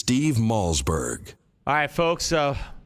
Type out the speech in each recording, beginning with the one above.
Steve Malzberg. All right, folks,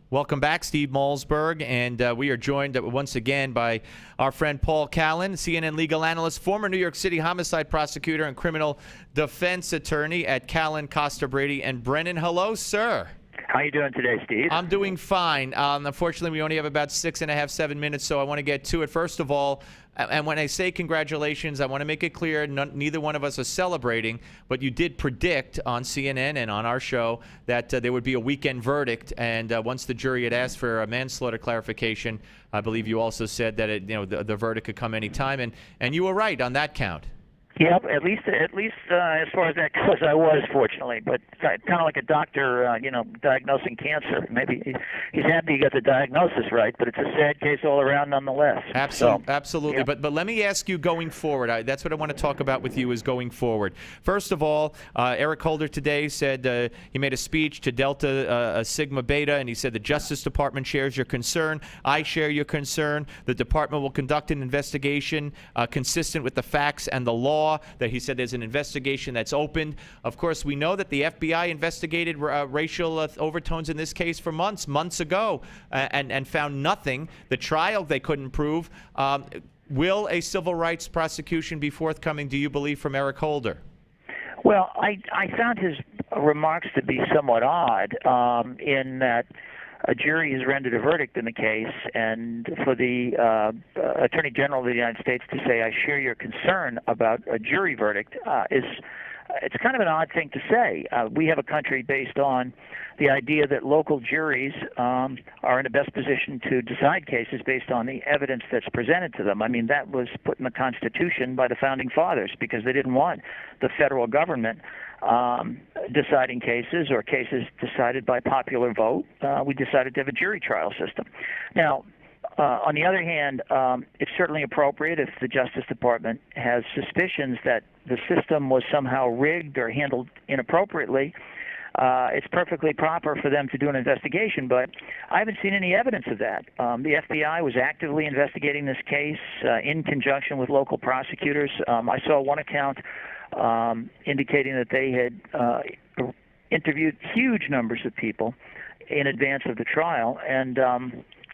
welcome back. Steve Malzberg, and we are joined once again by our friend Paul Callan, CNN legal analyst, former New York City homicide prosecutor and criminal defense attorney at Callan, Koster, Brady and Brennan. Hello, sir. How you doing today, Steve? I'm doing fine. Unfortunately, we only have about 6.5, 7 minutes, so I want to get to it. First of all, and when I say congratulations, I want to make it clear neither one of us are celebrating, but you did predict on CNN and on our show that there would be a weekend verdict, and once the jury had asked for a manslaughter clarification, I believe you also said that the verdict could come any time, and you were right on that count. Yep, at least as far as that goes, I was, fortunately. But kind of like a doctor, diagnosing cancer. Maybe he's happy he got the diagnosis right, but it's a sad case all around nonetheless. Absolutely. Yeah. But let me ask you going forward. That's what I want to talk about with you is going forward. First of all, Eric Holder today said he made a speech to Delta Sigma Beta, and he said the Justice Department shares your concern. I share your concern. The department will conduct an investigation consistent with the facts and the law. That he said there's an investigation that's opened. Of course, we know that the FBI investigated racial overtones in this case for months ago, and found nothing. The trial they couldn't prove. Will a civil rights prosecution be forthcoming, do you believe, from Eric Holder? Well, I found his remarks to be somewhat odd in that a jury has rendered a verdict in the case, and for the Attorney General of the United States to say, I share your concern about a jury verdict, it's kind of an odd thing to say. We have a country based on the idea that local juries are in the best position to decide cases based on the evidence that's presented to them. I mean, that was put in the Constitution by the Founding Fathers because they didn't want the federal government deciding cases or cases decided by popular vote. We decided to have a jury trial system. Now, on the other hand, it's certainly appropriate if the Justice Department has suspicions that the system was somehow rigged or handled inappropriately. It's perfectly proper for them to do an investigation, but I haven't seen any evidence of that. The FBI was actively investigating this case in conjunction with local prosecutors. I saw one account indicating that they had interviewed huge numbers of people in advance of the trial, and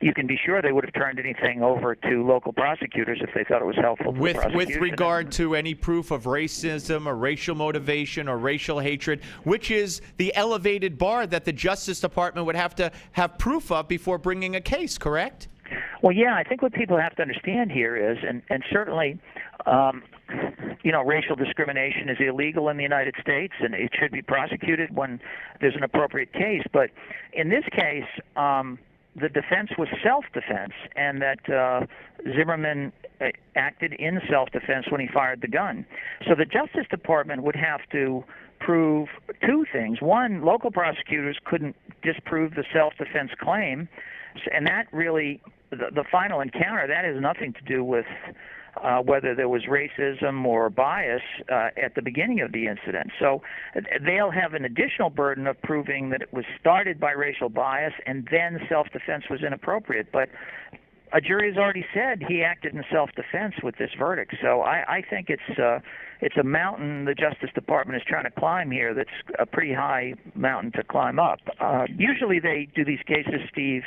you can be sure they would have turned anything over to local prosecutors if they thought it was helpful to the prosecution. With regard to any proof of racism or racial motivation or racial hatred, which is the elevated bar that the Justice Department would have to have proof of before bringing a case, correct? Well, yeah, I think what people have to understand here is, and certainly, racial discrimination is illegal in the United States, and it should be prosecuted when there's an appropriate case. But in this case, the defense was self-defense, and that Zimmerman acted in self-defense when he fired the gun. So the Justice Department would have to prove two things. One, local prosecutors couldn't disprove the self-defense claim, and that really, the final encounter, that has nothing to do with whether there was racism or bias at the beginning of the incident. So they'll have an additional burden of proving that it was started by racial bias and then self-defense was inappropriate. But a jury has already said he acted in self-defense with this verdict. So I think it's a mountain the Justice Department is trying to climb here that's a pretty high mountain to climb up. Usually they do these cases, Steve,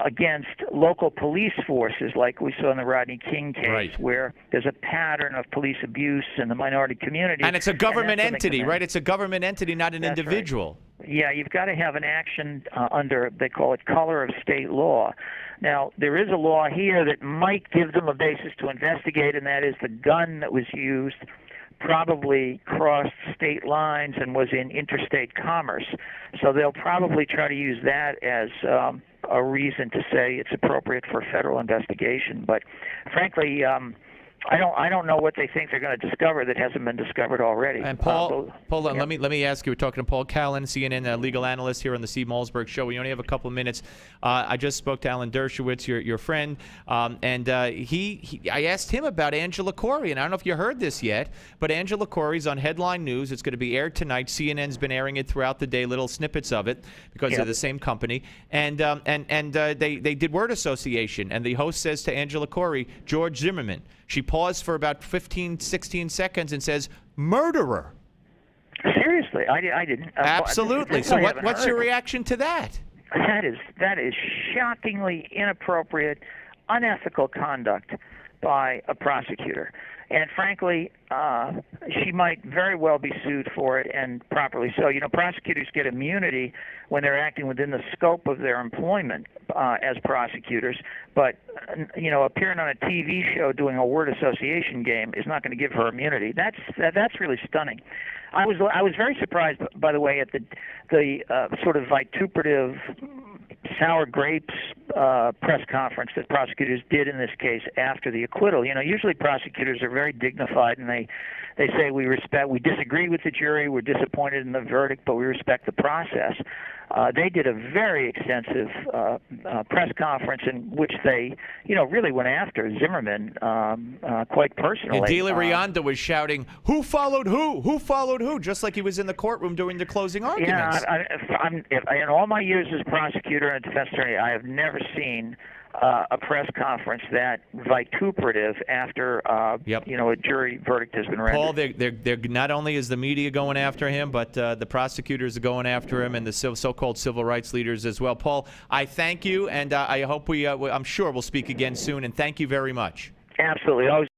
against local police forces like we saw in the Rodney King case, right, where there's a pattern of police abuse in the minority community. And it's a government entity, right? It's a government entity, not an individual. Right. Yeah, you've got to have an action under, they call it color of state law. Now, there is a law here that might give them a basis to investigate, and that is the gun that was used probably crossed state lines and was in interstate commerce. So they'll probably try to use that as a reason to say it's appropriate for federal investigation. But frankly, I don't know what they think they're going to discover that hasn't been discovered already. And Paul, yeah. let me ask you. We're talking to Paul Callan, CNN legal analyst here on the Steve Malzberg Show. We only have a couple of minutes. I just spoke to Alan Dershowitz, your friend, and I asked him about Angela Corey, and I don't know if you heard this yet, but Angela Corey's on Headline News. It's going to be aired tonight. CNN's been airing it throughout the day, little snippets of it, because they're the same company. And they did word association, and the host says to Angela Corey, George Zimmerman. She paused for about 15, 16 seconds and says, murderer. Seriously? Seriously, I didn't. Absolutely. So what's your reaction to that? That is shockingly inappropriate, unethical conduct by a prosecutor. And frankly, she might very well be sued for it, and properly so. Prosecutors get immunity when they're acting within the scope of their employment as prosecutors. But, appearing on a TV show doing a word association game is not going to give her immunity. That's really stunning. I was very surprised, by the way, at the sort of vituperative sour grapes press conference that prosecutors did in this case after the acquittal. Usually prosecutors are very dignified, and they say we disagree with the jury, we're disappointed in the verdict, but we respect the process. They did a very extensive press conference in which they, really went after Zimmerman quite personally. And De La Rionda was shouting, "Who followed who? Who followed who?" Just like he was in the courtroom during the closing arguments. In all my years as prosecutor and defense attorney, I have never seen a press conference that vituperative after a jury verdict has been rendered. Paul, they're not only is the media going after him, but the prosecutors are going after him, and the so-called civil rights leaders as well. Paul, I thank you, and I hope I'm sure we'll speak again soon. And thank you very much. Absolutely. Always